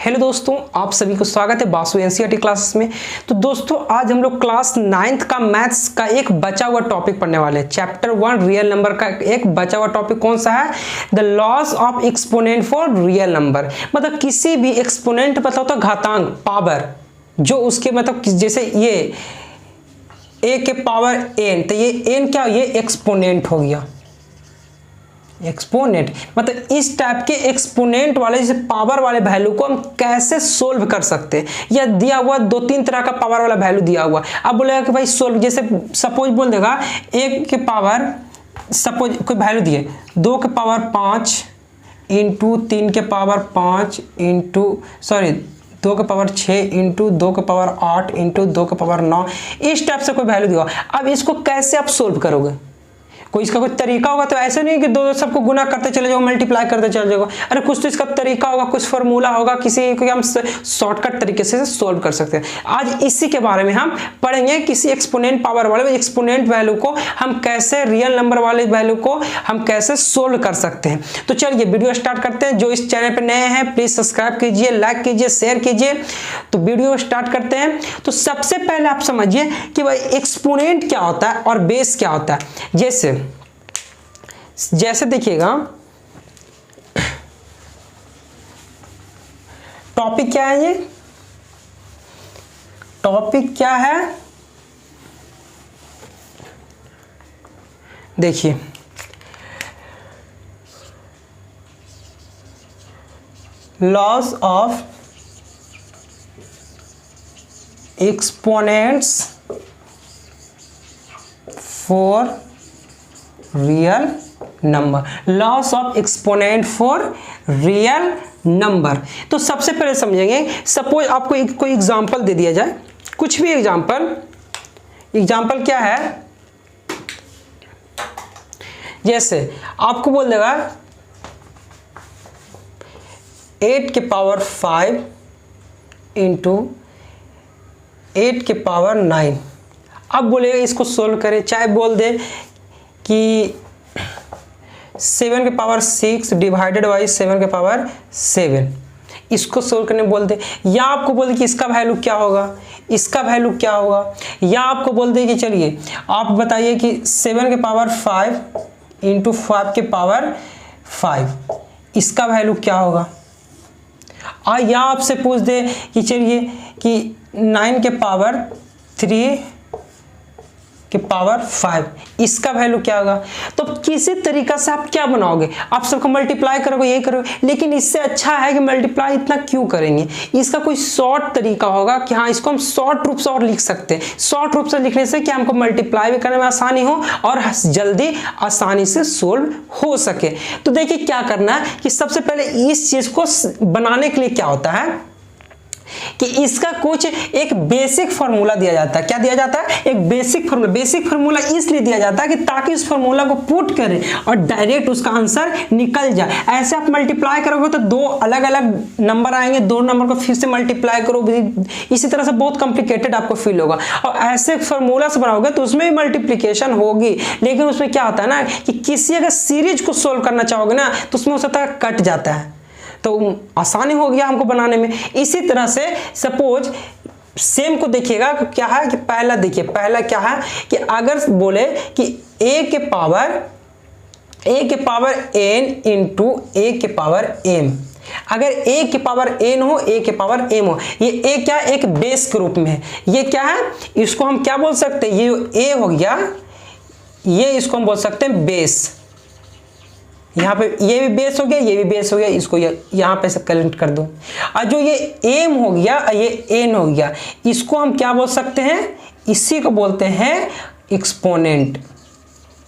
Hello दोस्तों, आप सभी को स्वागत है बासु एनसीईआरटी क्लासेस में। तो दोस्तों आज हम लोग क्लास 9th का मैथ्स का एक बचा हुआ टॉपिक पढ़ने वाले हैं। चैप्टर 1 रियल नंबर का एक बचा हुआ टॉपिक कौन सा है? The loss of exponent for real number. मतलब किसी भी एक्सपोनेंट बताओ तो घातांक पावर जो उसके मतलब जैसे ये a के पावर n, तो ये n क्या, ये एक्सपोनेंट हो गया। एक्सपोनेंट मतलब इस टाइप के एक्सपोनेंट वाले जैसे पावर वाले वैल्यू को हम कैसे सोल्व कर सकते हैं। या दिया हुआ 2-3 तरह का पावर वाला वैल्यू दिया हुआ, अब बोलेगा कि भाई सोल्व, जैसे सपोज बोल देगा 1 के पावर, सपोज कोई वैल्यू दिए 2 के पावर 5 इंटू 3 के पावर 5 इंटू 2 के पावर 6 इंटू 2 के पावर 8 इंटू 2 के पावर 9, इस टाइप से कोई वैल्यू दिया। अब इसको कैसे आप सोल्व करोगे? कोई इसका कोई तरीका होगा, तो ऐसे नहीं कि दो सबको गुना करते चले जाओ, मल्टीप्लाई करते चले जाओ। अरे कुछ तो इसका तरीका होगा, कुछ फार्मूला होगा, किसी को हम शॉर्टकट तरीके से सोल्व कर सकते हैं। आज इसी के बारे में हम पढ़ेंगे, किसी एक्सपोनेंट पावर वाले एक्सपोनेंट वैल्यू को हम कैसे, रियल नंबर वाले वैल्यू को हम कैसे सोल्व कर सकते हैं। तो चलिए वीडियो स्टार्ट करते हैं। जो इस चैनल पर नए हैं प्लीज सब्सक्राइब कीजिए, लाइक कीजिए, शेयर कीजिए। तो वीडियो स्टार्ट करते हैं। तो सबसे पहले आप समझिए कि भाई एक्सपोनेंट क्या होता है और बेस क्या होता है। जैसे देखिएगा, टॉपिक क्या है, ये टॉपिक क्या है, देखिए loss of exponents for real number. Loss of exponent for real number. तो सबसे पहले समझेंगे, सपोज आपको कोई एग्जांपल दे दिया जाए, कुछ भी एग्जांपल क्या है, जैसे आपको बोल देगा 8 के पावर 5 इंटू 8 के पावर 9। अब बोलेगा इसको सोल्व करें, चाहे बोल दे कि 7 के पावर 6 डिवाइडेड बाई 7 के पावर 7, इसको सोल्व करने बोल दे। या आपको बोल दे कि इसका वैल्यू क्या होगा, इसका वैल्यू क्या होगा। या आपको बोल दे कि चलिए आप बताइए कि 7 के पावर 5 इंटू 5 के पावर 5, इसका वैल्यू क्या होगा। या आपसे पूछ दे कि चलिए कि 9 के पावर 3 के पावर 5, इसका वैल्यू क्या होगा। तो किसी तरीका से आप क्या बनाओगे, आप सबको मल्टीप्लाई करोगे, ये करोगे। लेकिन इससे अच्छा है कि मल्टीप्लाई इतना क्यों करेंगे, इसका कोई शॉर्ट तरीका होगा कि हाँ इसको हम शॉर्ट रूप से और लिख सकते हैं। शॉर्ट रूप से लिखने से कि हमको मल्टीप्लाई भी करने में आसानी हो और जल्दी आसानी से सोल्व हो सके। तो देखिए क्या करना है कि सबसे पहले इस चीज को बनाने के लिए क्या होता है कि इसका कुछ एक बेसिक फार्मूला दिया जाता है। क्या दिया जाता है? एक बेसिक फार्मूला। बेसिक फार्मूला इसलिए दिया जाता है कि ताकि उस फार्मूला को पुट करें और डायरेक्ट उसका आंसर निकल जाए। ऐसे आप मल्टीप्लाई करोगे तो दो अलग अलग नंबर आएंगे, दो नंबर को फिर से मल्टीप्लाई करो, इसी तरह से बहुत कॉम्प्लिकेटेड आपको फील होगा। और ऐसे फार्मूला से बनाओगे तो उसमें भी मल्टीप्लीकेशन होगी, लेकिन उसमें क्या होता है ना कि किसी अगर सीरीज को सोल्व करना चाहोगे ना तो उसमें हो सकता है कट जाता है, तो आसानी हो गया हमको बनाने में। इसी तरह से सपोज सेम को देखिएगा क्या है कि पहला देखिए, पहला क्या है कि अगर बोले कि a के पावर n इंटू a के पावर m, अगर a के पावर n हो, a के पावर m हो, ये a क्या, एक बेस के रूप में है। ये क्या है, इसको हम क्या बोल सकते हैं, ये a हो गया, ये इसको हम बोल सकते हैं बेस। यहाँ पे ये भी बेस हो गया, ये भी बेस हो गया, इसको यहाँ पे से कनेक्ट कर दो। और जो ये m हो गया, ये n हो गया, इसको हम क्या बोल सकते हैं, इसी को बोलते हैं एक्सपोनेंट,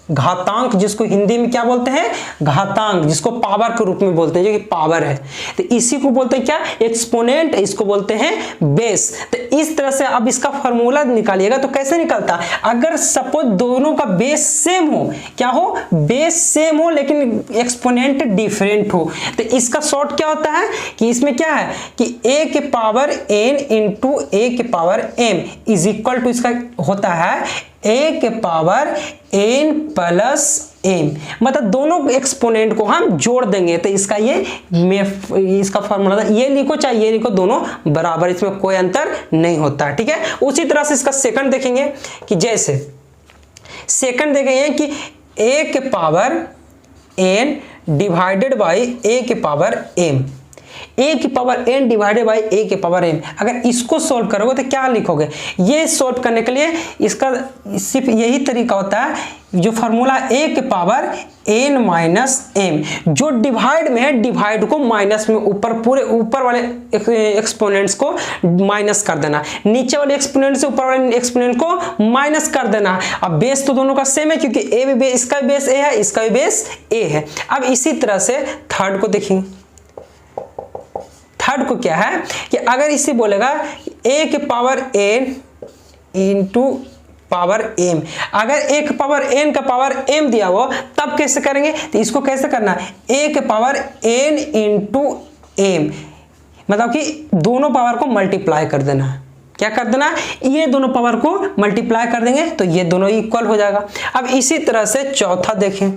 घातांक, जिसको हिंदी में क्या बोलते हैं, घातांक, जिसको पावर के रूप में बोलते हैं, जो कि पावर है। तो इसी को बोलते हैं क्या, एक्सपोनेंट, इसको बोलते हैं बेस। तो इस तरह से अब इसका फॉर्मूला निकालिएगा तो कैसे निकलता है, अगर सपोज दोनों का बेस सेम हो, क्या हो, बेस सेम हो लेकिन एक्सपोनेंट डिफरेंट हो, तो इसका शॉर्ट क्या होता है कि इसमें क्या है कि a के पावर n इंटू a के power m is equal to, इसका होता है a के पावर n प्लस m, मतलब दोनों एक्सपोनेंट को हम जोड़ देंगे तो इसका इसका फॉर्मूला था, ये लिखो चाहे ये लिखो, दोनों बराबर, इसमें कोई अंतर नहीं होता है, ठीक है। उसी तरह से इसका सेकंड देखेंगे कि जैसे सेकंड देखेंगे कि a के power n divided by a के पावर m, a की power n divided by a के पावर m, अगर इसको सोल्व करोगे तो क्या लिखोगे? ये सोल्व करने के लिए इसका सिर्फ यही तरीका होता है, जो फार्मूला a के पावर n माइनस m, जो डिवाइड में है डिवाइड को माइनस में, ऊपर पूरे ऊपर वाले एक्सपोनेंट्स को माइनस कर देना, नीचे वाले एक्सपोनेंट से ऊपर वाले एक्सपोनेंट को माइनस कर देना। अब बेस तो दोनों का सेम है क्योंकि a भी बेस, इसका भी बेस a है, इसका भी बेस a है। अब इसी तरह से थर्ड को देखेंगे। थर्ड को क्या है कि अगर इसे बोलेगा a के power n into power m, अगर a के पावर n का पावर m दिया हो तब कैसे करेंगे? तो इसको कैसे करना है? a के पावर n इंटू m, मतलब कि दोनों पावर को मल्टीप्लाई कर देना है। क्या कर देना? ये दोनों पावर को मल्टीप्लाई कर देंगे तो ये दोनों इक्वल हो जाएगा। अब इसी तरह से चौथा देखें,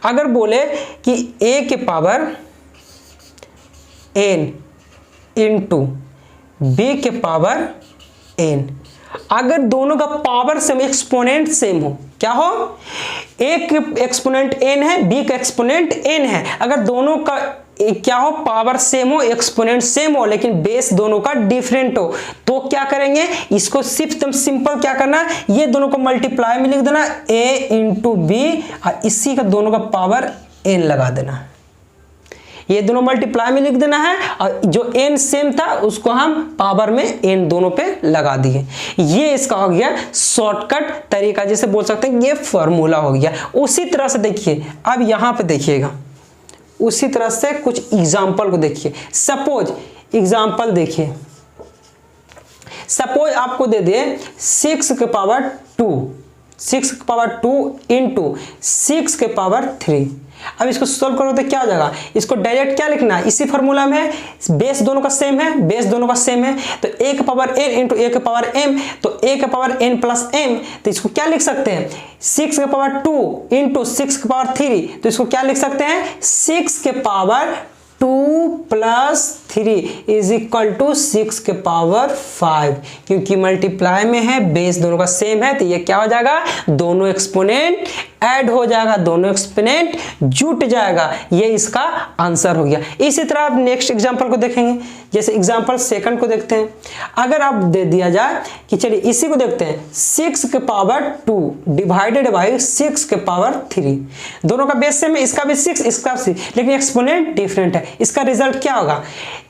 अगर बोले कि a के पावर n इंटू b के पावर n, अगर दोनों का पावर सेम, एक्सपोनेंट सेम हो, क्या हो? एक एक्सपोनेंट n है, b का एक्सपोनेंट n है, अगर दोनों का क्या हो? पावर सेम हो, एक्सपोनेंट सेम हो, लेकिन बेस दोनों का डिफरेंट हो, तो क्या करेंगे? इसको सिर्फ एकदम सिंपल क्या करना है, ये दोनों को मल्टीप्लाई में लिख देना a इंटू बी, और इसी का दोनों का पावर n लगा देना। ये दोनों मल्टीप्लाई में लिख देना है, और जो n सेम था उसको हम पावर में n दोनों पे लगा दिए। ये इसका हो गया शॉर्टकट तरीका, जैसे बोल सकते हैं ये फॉर्मूला हो गया। उसी तरह से देखिए, अब यहाँ पे देखिएगा, उसी तरह से कुछ एग्जाम्पल को देखिए। सपोज एग्जाम्पल देखिए, सपोज आपको दे दे 6 के पावर 2, 6 के पावर 2 इंटू 6 के पावर 3। अब इसको सोल्व करो तो क्या हो जाएगा? इसको डायरेक्ट क्या लिखना है? इसी फॉर्मूला में है, बेस दोनों का सेम है, बेस दोनों का सेम है, तो a के पावर n इंटू a के पावर m, तो a के पावर n प्लस m, तो इसको क्या लिख सकते हैं? 6 के पावर 2 इंटू 6 के पावर 3, तो इसको क्या लिख सकते हैं? 6 के power 2 plus 3 is equal to 6 के पावर 5, क्योंकि मल्टीप्लाई में है, बेस दोनों का सेम है, तो ये क्या हो जाएगा? दोनों एक्सपोनेंट ऐड हो जाएगा, दोनों एक्सपोनेंट जुट जाएगा। ये इसका आंसर हो गया। इसी तरह आप नेक्स्ट एग्जांपल को देखेंगे, जैसे एग्जांपल सेकंड को देखते हैं। अगर आप दे दिया जाए कि चलिए इसी को देखते हैं, 6 के पावर 2 डिवाइडेड बाई 6 के पावर 3, दोनों का बेस सेम है, इसका भी 6 इसका भी 6, लेकिन एक्सपोनेंट डिफरेंट है। इसका रिजल्ट क्या होगा?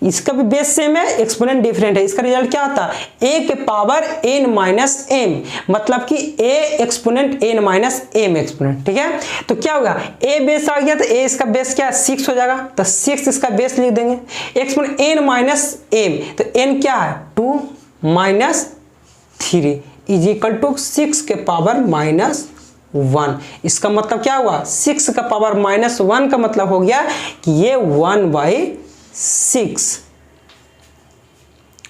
इसका भी बेस सेम है, एक्सपोनेंट डिफरेंट है, इसका रिजल्ट क्या होता है? a के पावर n माइनस m, मतलब कि a exponent n minus m exponent, ठीक है। तो क्या होगा? a बेस आ गया तो a इसका बेस क्या है? 6 हो जाएगा, तो 6 इसका बेस लिख देंगे। एक्सपोनेंट n माइनस m, तो n क्या है? 2 माइनस 3 इज इक्वल टू 6 के पावर माइनस 1। इसका मतलब क्या हुआ? 6 का पावर माइनस 1 का मतलब हो गया कि ये 1/6,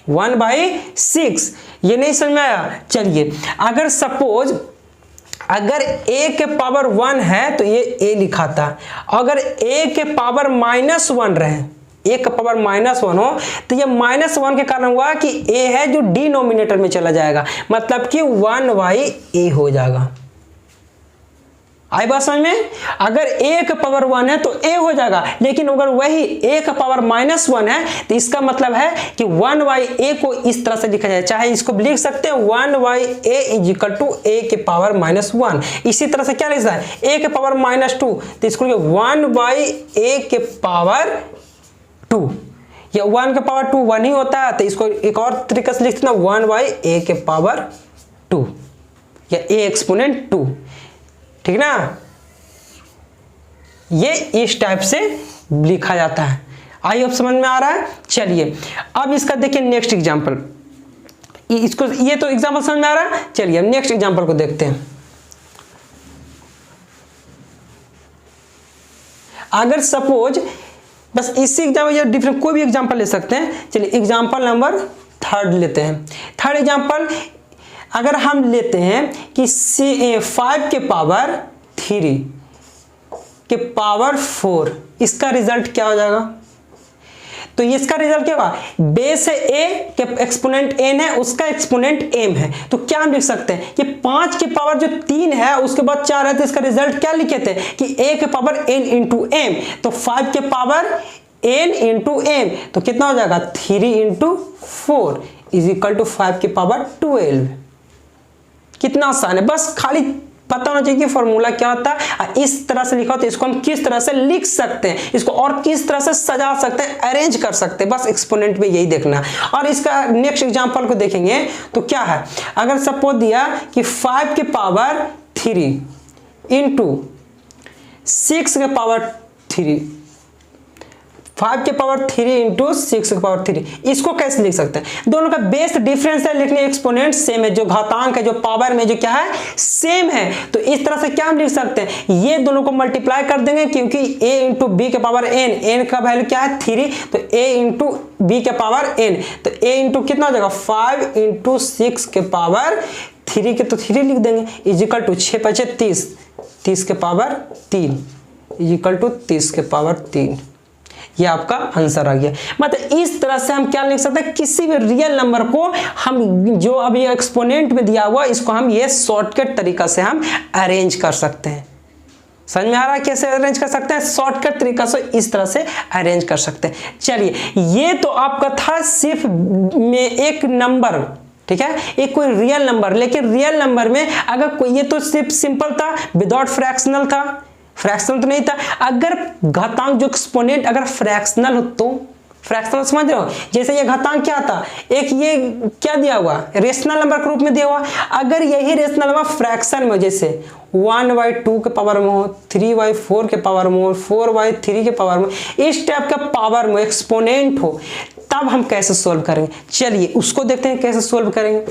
1/6। ये नहीं समझ में आया? चलिए, अगर सपोज अगर a के पावर 1 है तो ये a लिखा था, अगर a के पावर माइनस 1 रहे, a का पावर माइनस 1 हो, तो ये माइनस 1 के कारण हुआ कि a है जो डिनोमिनेटर में चला जाएगा, मतलब कि 1/a हो जाएगा। आई बात समझ में? अगर a का पावर 1 है तो a हो जाएगा, लेकिन अगर वही a का पावर माइनस 1 है तो इसका मतलब है कि 1/a को इस तरह से लिखा जाए, चाहे इसको लिख सकते हैं 1/a is equal to a के पावर माइनस 1। इसी तरह से क्या लिखता है? a के पावर माइनस 2, तो इसको 1/a के पावर 2, या 1 के पावर 2 1 ही होता है, तो इसको एक और तरीके से लिखते हैं 1/a के पावर 2, या a एक्सपोनेंट 2, ठीक ना। ये इस टाइप से लिखा जाता है। आई होप समझ में आ रहा है? चलिए अब इसका देखिए नेक्स्ट एग्जांपल, इसको ये तो एग्जांपल समझ में आ रहा है। चलिए नेक्स्ट एग्जांपल को देखते हैं। अगर सपोज बस इसी एग्जांपल या डिफरेंट कोई भी एग्जांपल ले सकते हैं। चलिए एग्जांपल नंबर 3 लेते हैं। थर्ड एग्जांपल, अगर हम लेते हैं कि 5 के पावर 3 के पावर 4, इसका रिजल्ट क्या हो जाएगा? तो इसका रिजल्ट क्या होगा? बेस है a के एक्सपोनेंट n है, उसका एक्सपोनेंट m है। तो क्या हम लिख सकते हैं कि 5 के पावर जो 3 है उसके बाद 4 है, तो इसका रिजल्ट क्या लिखे थे कि a के पावर n इंटू m। तो 5 के पावर n इंटू m, तो कितना हो जाएगा? 3 इंटू 4 इज इक्वल टू 5 के पावर 12। कितना आसान है, बस खाली पता होना चाहिए कि फॉर्मूला क्या होता है। इस तरह से लिखा हो तो इसको हम किस तरह से लिख सकते हैं, इसको और किस तरह से सजा सकते हैं, अरेंज कर सकते हैं, बस एक्सपोनेंट में यही देखना है। और इसका नेक्स्ट एग्जांपल को देखेंगे तो क्या है, अगर सपोज दिया कि 5 के पावर 3 इंटू 6 के पावर 3, 5 के पावर 3 इंटू 6 के पावर 3, इसको कैसे लिख सकते हैं? दोनों का बेस डिफरेंस है लेकिन एक्सपोनेंट सेम है, जो घातांक है जो पावर में जो क्या है सेम है। तो इस तरह से क्या हम लिख सकते हैं, ये दोनों को मल्टीप्लाई कर देंगे क्योंकि a इंटू बी के पावर n का वैल्यू क्या है 3, तो a इंटू बी के पावर n, तो a इंटू कितना हो जाएगा 5 इंटू 6 के पावर 3 के तो 3 लिख देंगे इज इक्वल टू 6 5 30, 30 के पावर 3 इज इक्वल टू 30 के पावर 3। ये आपका आंसर आ गया। मतलब इस तरह से हम क्या लिख सकते हैं, किसी भी रियल नंबर को हम जो अभी एक्सपोनेंट में दिया हुआ इसको हम ये शॉर्टकट तरीका से हम अरेंज कर सकते हैं। समझ में आ रहा है कैसे अरेंज कर सकते हैं? शॉर्टकट तरीका से इस तरह से अरेंज कर सकते हैं। चलिए, ये तो आपका था सिर्फ में एक नंबर, ठीक है, एक कोई रियल नंबर। लेकिन रियल नंबर में अगर कोई, ये तो सिर्फ सिंपल था, विदाउट फ्रैक्शनल था, फ्रैक्शनल तो नहीं था। अगर घातांक जो एक्सपोनेंट अगर फ्रैक्शनल हो तो, फ्रैक्शनल समझ रहे हो, जैसे ये घातांक क्या था, एक ये क्या दिया हुआ रेशनल नंबर के रूप में दिया हुआ, अगर यही रेशनल नंबर फ्रैक्शन में जैसे 1/2 के पावर में हो, 3/4 के पावर में हो, 4/3 के पावर में, इस टाइप का पावर में एक्सपोनेंट हो, तब हम कैसे सोल्व करेंगे? चलिए उसको देखते हैं कैसे सोल्व करेंगे।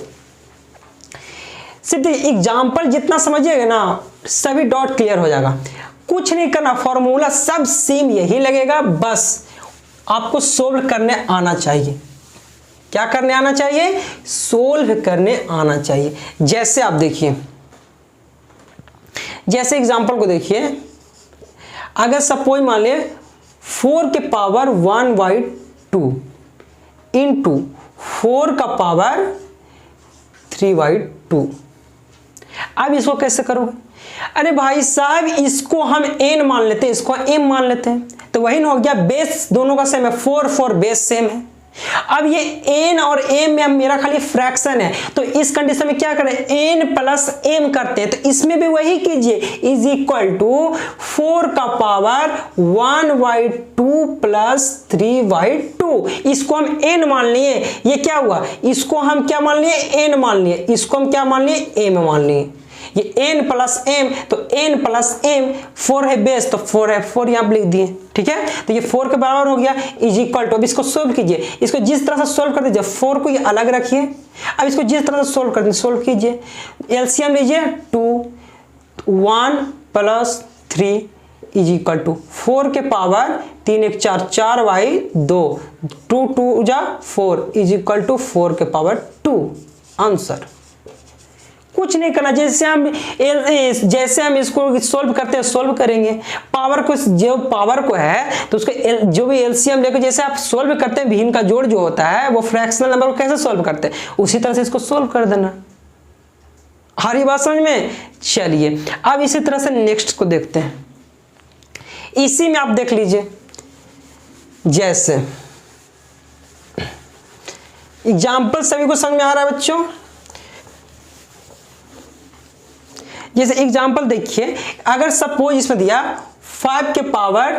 सिर्फ एग्जाम्पल जितना समझिएगा ना सभी डाउट क्लियर हो जाएगा। कुछ नहीं करना, फॉर्मूला सब सेम यही लगेगा, बस आपको सोल्व करने आना चाहिए। क्या करने आना चाहिए? सोल्व करने आना चाहिए। जैसे आप देखिए, जैसे एग्जांपल को देखिए, अगर सपोज मान ले 4 के पावर 1/2 इंटू 4 का पावर 3/2, अब इसको कैसे करोगे? अरे भाई साहब, इसको हम n मान लेते हैं, इसको m मान लेते हैं, तो वही ना हो गया, बेस दोनों का सेम है, 4 बेस सेम है। अब ये n और m में मेरा खाली फ्रैक्शन है, तो इस कंडीशन में क्या करें, n प्लस m करते हैं, तो इसमें भी वही कीजिए, इज इक्वल टू 4 का पावर 1/2 प्लस 3/2, इसको हम n मान लिए। ये क्या हुआ, इसको हम क्या मान लिए, n मान लिए, इसको हम क्या मान लिए, m मान लिए। ये n प्लस m, तो n प्लस m, 4 है बेस तो 4 है, 4 यहाँ लिख दिए, ठीक है। तो ये 4 के बराबर हो गया, इज इक्वल टू, अब इसको सोल्व कीजिए, इसको जिस तरह से सोल्व कर दीजिए, 4 को ये अलग रखिए, अब इसको जिस तरह से सोल्व कर दीजिए, सोल्व कीजिए, एलसीएम लीजिए 2, 1 प्लस 3 इज इक्वल टू 4 के पावर 3 1 4, 4/2, 2 2 जा 4 इज इक्वल टू 4 के पावर 2। आंसर कुछ नहीं करना, जैसे हम इसको सोल्व करते हैं सोल्व करेंगे, पावर को, जो पावर को है तो उसको जो भी एलसीएम लेकर जैसे आप सोल्व करते हैं, भिन्न का जोड़ जो होता है वो फ्रैक्शनल नंबर को कैसे सोल्व करते हैं, उसी तरह से इसको सोल्व कर देना। हर बात समझ में? चलिए अब इसी तरह से नेक्स्ट को देखते हैं। इसी में आप देख लीजिए, जैसे एग्जाम्पल सभी को समझ में आ रहा है बच्चों? जैसे एग्जाम्पल देखिए, अगर सपोज इसमें दिया 5 के पावर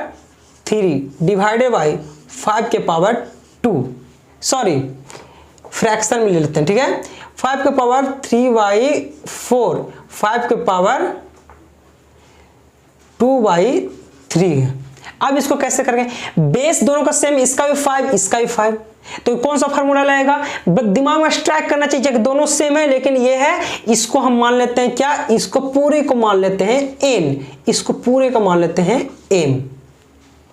3 डिवाइडेड बाई 5 के पावर 2, सॉरी फ्रैक्शन में ले लेते हैं, ठीक है, 5 के पावर 3/4, 5 के पावर 2/3। अब इसको कैसे करेंगे, बेस दोनों का सेम, इसका भी 5 इसका भी 5, तो कौन सा फार्मूला लगेगा, दिमाग में स्ट्राइक करना चाहिए कि दोनों सेम है, लेकिन ये है, इसको हम मान लेते हैं क्या, इसको पूरे को मान लेते हैं n, इसको पूरे को मान लेते हैं m,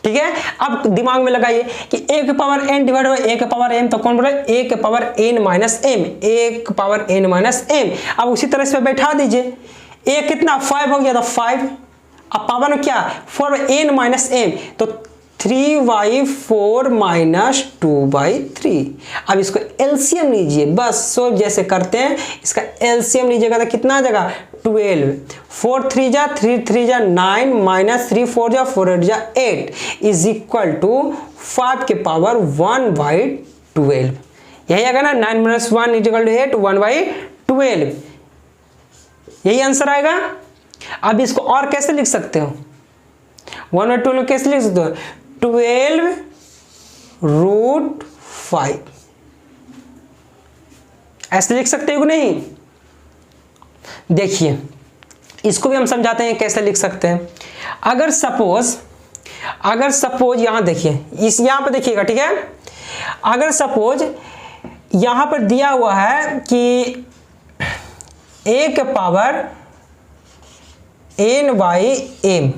ठीक है, अब दिमाग में लगाइए कि a के power n divide by a के पावर m, तो कौन बोल रहा है a के power n minus m, a के पावर n माइनस m। अब उसी तरह से बैठा दीजिए, a कितना 5 हो गया था 5, अब पावर में क्या 4n माइनस m, तो 3y4 माइनस 2/3। अब इसको एलसीएम लीजिए, बस सोल्व जैसे करते हैं इसका एलसीएम लीजिएगा तो कितना आ जाएगा 12, 4 3 जा 3 3 जा 9 माइनस 3 4 जा 4 8 जा 8 इज इक्वल टू 5 के पावर 1/12। यही आएगा ना, 9 माइनस 1 इज इक्वल टू 8, 1/12, यही आंसर आएगा। अब इसको और कैसे लिख सकते हो, 1/12 कैसे लिख सकते हो, 12√5 ऐसे लिख सकते हो कि नहीं। देखिए इसको भी हम समझाते हैं कैसे लिख सकते हैं। अगर सपोज यहां देखिए, इस यहां पे देखिएगा, ठीक है, अगर सपोज यहां पर दिया हुआ है कि a के power n by m,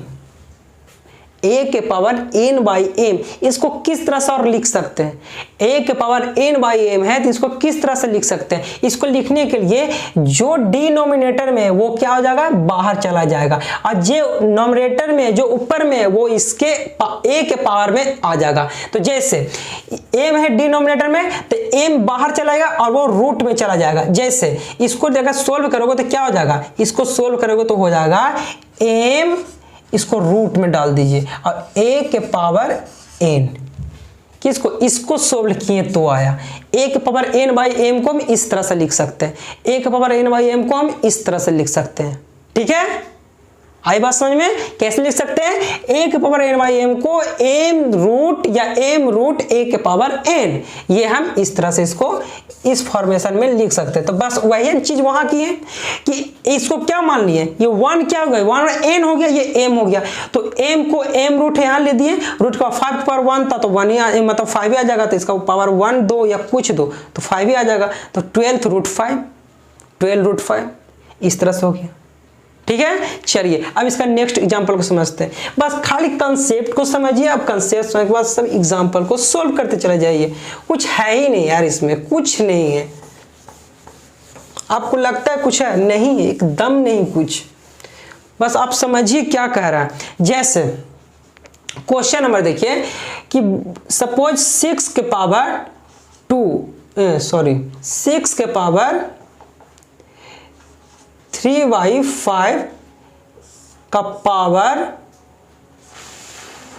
a के पावर n बाई m, इसको किस तरह से और लिख सकते हैं, a के पावर n बाई m है तो इसको किस तरह से लिख सकते हैं। इसको लिखने के लिए जो डिनोमिनेटर में है वो क्या हो जाएगा, बाहर चला जाएगा, और जो नोमिनेटर में जो ऊपर में है वो इसके a के पावर में आ जाएगा। तो जैसे m है डिनोमिनेटर में तो m बाहर चलाएगा और वो रूट में चला जाएगा। जैसे इसको अगर सोल्व करोगे तो क्या हो जाएगा, इसको सोल्व करोगे तो हो जाएगा m, इसको रूट में डाल दीजिए और a के पावर n, किसको, इसको सोल्व किए तो आया। a के पावर n बाई m को हम इस तरह से लिख सकते हैं, a के पावर n बाई m को हम इस तरह से लिख सकते हैं। ठीक है, आई बात समझ में, कैसे लिख सकते हैं, a के पावर n बाई m को m रूट या m रूट a के पावर n, ये हम इस तरह से इसको इस फॉर्मेशन में लिख सकते हैं। तो बस वही चीज वहां की है कि इसको क्या मान लिए, ये 1 क्या हो गया, 1 n हो गया, ये m हो गया, तो m को m रूट यहां ले दिए, रूट का 5 पावर 1 था तो 1 ही मतलब 5 ही आ जाएगा, तो इसका पावर 1 2 या कुछ दो तो 5 ही आ जाएगा, तो 12√5 इस तरह से हो गया। ठीक है, चलिए अब इसका नेक्स्ट एग्जांपल को समझते हैं। बस खाली कंसेप्ट को समझिए, अब कंसेप्ट समझने के बाद सब एग्जांपल को सोल्व करते चले जाइए। कुछ है ही नहीं यार, इसमें कुछ नहीं है। आपको लगता है कुछ है, नहीं, एकदम नहीं कुछ, बस आप समझिए क्या कह रहा है। जैसे क्वेश्चन नंबर देखिए कि सपोज 6 के पावर 3y5 का पावर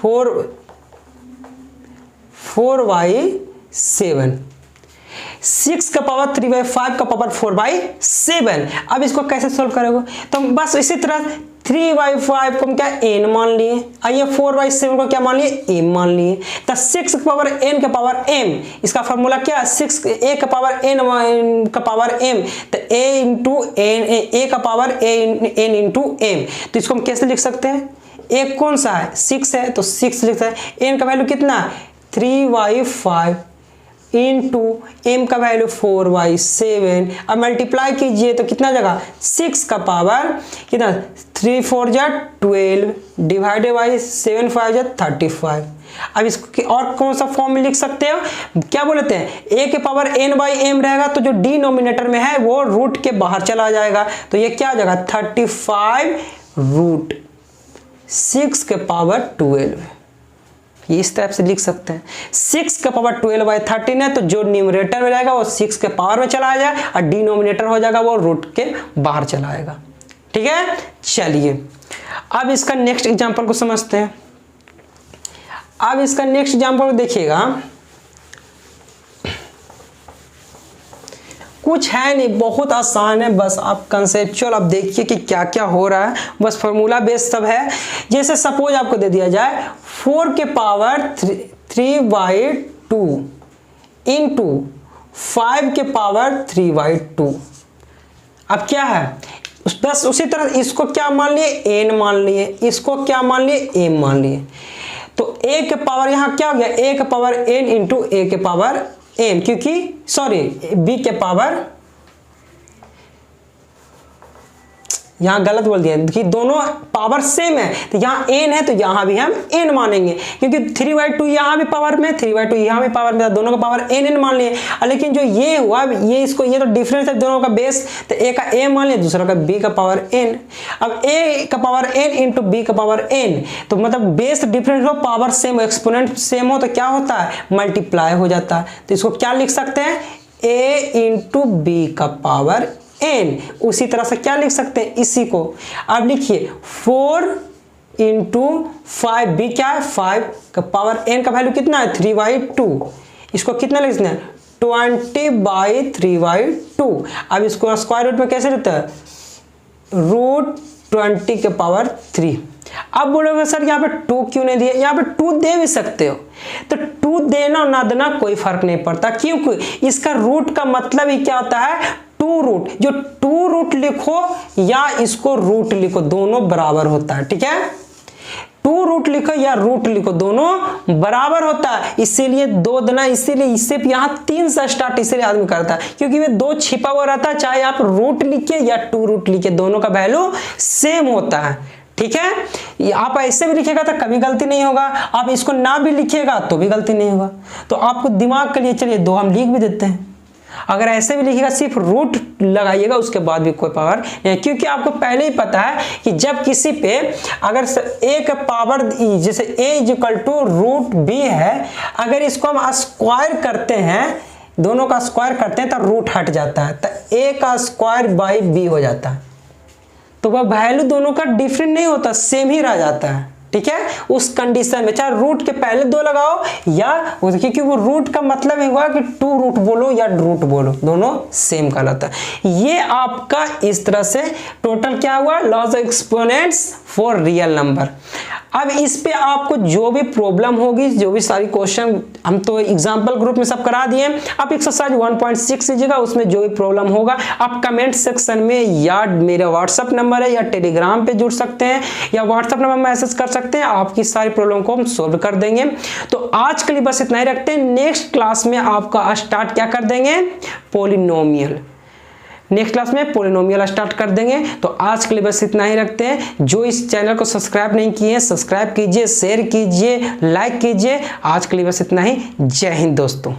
4y7, 6 का पावर 3/5 का पावर 4/7। अब इसको कैसे सोल्व करोगे, तो बस इसी तरह 3/5 को हम क्या n मान लिए, आइए 4/7 को क्या मान लिए, m मान लिए। तो 6 का पावर n का पावर m, इसका फॉर्मूला क्या है, 6 a का पावर n का पावर m, तो a का पावर n इंटू m। तो इसको हम कैसे लिख सकते हैं, a कौन सा है 6 है तो 6 लिखता है, n का वैल्यू कितना 3y5 इंटू m का वैल्यू 4y7। अब मल्टीप्लाई कीजिए तो कितना जगह 6 का पावर कितना 3 4 जा 12 डिवाइडेड बाई 7 5 जा 35। अब इसको और कौन सा फॉर्म में लिख सकते हो, क्या बोलते हैं, a के पावर n बाई m रहेगा तो जो डिनोमिनेटर में है वो रूट के बाहर चला जाएगा, तो ये क्या हो जाएगा 35√6 के पावर 12। ये इस टाइप से लिख सकते हैं। 6 का पावर 12/13 है तो जो न्यूमरेटर में रहेगा वो 6 के पावर में चला जाएगा और डिनोमिनेटर हो जाएगा वो रूट के बाहर चला आएगा। ठीक है, चलिए अब इसका नेक्स्ट एग्जांपल को समझते हैं। अब इसका नेक्स्ट एग्जांपल देखिएगा, कुछ है नहीं, बहुत आसान है, बस आप कंसेप्चुअल अब देखिए कि क्या क्या हो रहा है, बस फार्मूला बेस सब है। जैसे सपोज आपको दे दिया जाए 4 के पावर 3/2 इंटू 5 के पावर 3/2। अब क्या है, बस उसी तरह इसको क्या मान लिए n मान लिए, इसको क्या मान लिए m मान लिए, तो a के पावर यहाँ क्या हो गया a के पावर n इंटू a के पावर m, क्योंकि सॉरी b के पावर यहाँ गलत बोल दिया कि दोनों पावर सेम है, तो यहाँ n है तो यहाँ भी हम n मानेंगे, क्योंकि 3/2 यहाँ भी पावर में, 3/2 यहाँ भी पावर में, दोनों का पावर n मान लिए। लेकिन जो ये हुआ ये इसको, ये तो डिफरेंस है दोनों का बेस, तो a का a मान लिया, दूसरा का b का पावर n। अब a का पावर n इंटू b का पावर n, तो मतलब बेस डिफरेंस हो, पावर सेम हो, एक्सपोनेंट सेम हो, तो क्या होता है, मल्टीप्लाई हो जाता है। तो इसको क्या लिख सकते हैं, a इंटू बी का पावर n। उसी तरह से क्या लिख सकते हैं, इसी को अब लिखिए 4 इंटू 5, b क्या है, 5 का पावर n का वैल्यू कितना है, 3/2। इसको कितना लिखना है, 20/3/2। अब इसको स्क्वायर रूट में कैसे रहता है, √20 के पावर 3। अब बोलोगे सर यहाँ पे 2 क्यों नहीं दिया, यहाँ पे 2 दे भी सकते हो, तो 2 देना और ना देना कोई फर्क नहीं पड़ता, क्योंकि इसका रूट का मतलब ही क्या होता है, 2 रूट। जो 2 रूट लिखो या इसको रूट लिखो, दोनों बराबर होता है, ठीक है। 2 रूट लिखो या रूट लिखो, दोनों बराबर होता है। इसीलिए 2 देना, इसीलिए इससे यहाँ 3 से स्टार्ट इसलिए आदमी करता है, क्योंकि वे 2 छिपा हुआ रहता है, चाहे आप रूट लिखिए या 2 रूट लिखिए, दोनों का वैल्यू सेम होता है, ठीक है। आप ऐसे भी लिखिएगा तो कभी गलती नहीं होगा, आप इसको ना भी लिखिएगा तो भी गलती नहीं होगा। तो आपको दिमाग के लिए चलिए 2 हम लिख भी देते हैं। अगर ऐसे भी लिखिएगा, सिर्फ रूट लगाइएगा, उसके बाद भी कोई पावर नहीं, क्योंकि आपको पहले ही पता है कि जब किसी पे अगर a का पावर जैसे a = √b है, अगर इसको हम स्क्वायर करते हैं, दोनों का स्क्वायर करते हैं तो रूट हट जाता है, तो a का स्क्वायर बाई b हो जाता है। तो वह वैल्यू दोनों का डिफरेंट नहीं होता, सेम ही रह जाता है, ठीक है। उस कंडीशन में चाहे रूट के पहले 2 लगाओ या, क्योंकि वो रूट का मतलब ही हुआ कि 2 रूट बोलो या रूट बोलो, दोनों सेम कहलाता है। ये आपका इस तरह से टोटल क्या हुआ, loss of exponents for real number. अब इस पे आपको जो भी प्रॉब्लम होगी, जो भी सारी क्वेश्चन हम तो एग्जाम्पल ग्रुप में सब करा दिए, आप एक्सरसाइज 1.6 लीजिएगा, उसमें जो भी प्रॉब्लम होगा आप कमेंट सेक्शन में या मेरा व्हाट्सअप नंबर है या टेलीग्राम पे जुड़ सकते हैं या व्हाट्सअप नंबर मैसेज कर सकते हैं, आपकी सारी प्रॉब्लम को हम सोल्व कर देंगे। तो आज के लिए बस इतना ही रखते हैं। नेक्स्ट क्लास में आपका स्टार्ट क्या कर देंगे, पॉलिनोमियल। नेक्स्ट क्लास में पॉलिनोमियल स्टार्ट कर देंगे। तो आज के लिए बस इतना ही रखते हैं। जो इस चैनल को सब्सक्राइब नहीं किए हैं, सब्सक्राइब कीजिए, शेयर कीजिए, लाइक कीजिए। आज के लिए बस इतना ही। जय हिंद दोस्तों।